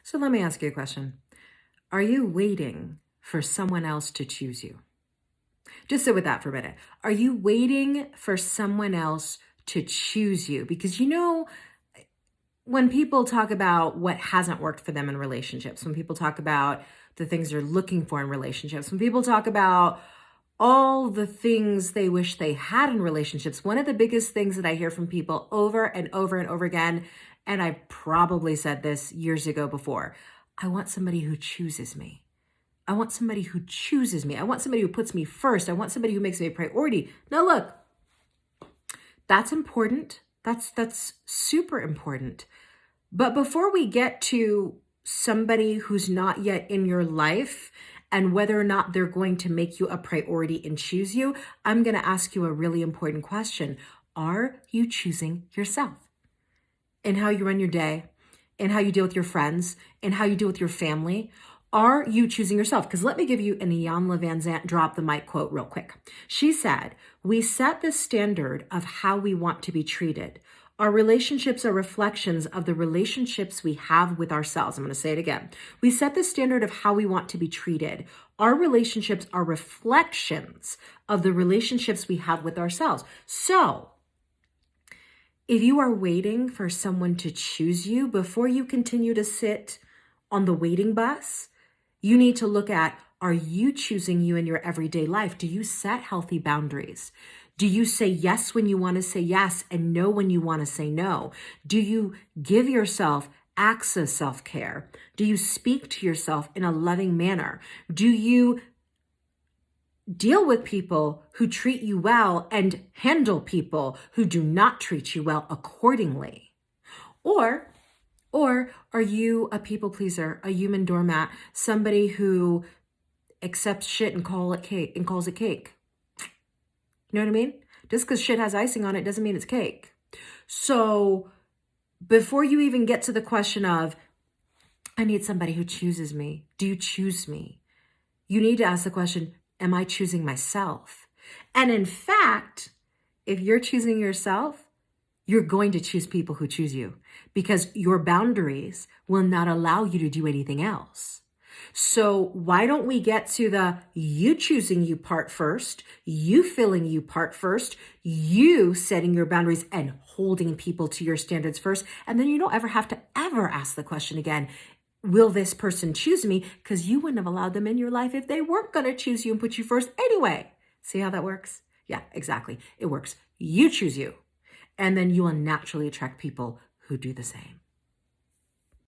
So let me ask you a question. Are you waiting for someone else to choose you? Just sit with that for a minute. Are you waiting for someone else to choose you? Because when people talk about what hasn't worked for them in relationships, when people talk about the things they're looking for in relationships, when people talk about all the things they wish they had in relationships, one of the biggest things that I hear from people over and over and over again, and I probably said this years ago before, I want somebody who chooses me. I want somebody who chooses me. I want somebody who puts me first. I want somebody who makes me a priority. Now look, that's important. That's super important. But before we get to somebody who's not yet in your life and whether or not they're going to make you a priority and choose you, I'm going to ask you a really important question. Are you choosing yourself in how you run your day, in how you deal with your friends, in how you deal with your family? Are you choosing yourself? Because let me give you an Iyanla Vanzant drop the mic quote real quick. She said, "We set the standard of how we want to be treated. Our relationships are reflections of the relationships we have with ourselves." I'm going to say it again. We set the standard of how we want to be treated. Our relationships are reflections of the relationships we have with ourselves. So, if you are waiting for someone to choose you before you continue to sit on the waiting bus, you need to look at, are you choosing you in your everyday life? Do you set healthy boundaries? Do you say yes when you want to say yes and no when you want to say no? Do you give yourself acts of self-care? Do you speak to yourself in a loving manner? Do you deal with people who treat you well and handle people who do not treat you well accordingly? Or are you a people pleaser, a human doormat, somebody who accepts shit and calls it cake? You know what I mean? Just because shit has icing on it doesn't mean it's cake. So before you even get to the question of, I need somebody who chooses me. Do you choose me? You need to ask the question, am I choosing myself? And in fact, if you're choosing yourself, you're going to choose people who choose you because your boundaries will not allow you to do anything else. So why don't we get to the you choosing you part first, you filling you part first, you setting your boundaries and holding people to your standards first. And then you don't ever have to ever ask the question again, will this person choose me? Because you wouldn't have allowed them in your life if they weren't going to choose you and put you first anyway. See how that works? Yeah, exactly. It works. You choose you. And then you will naturally attract people who do the same.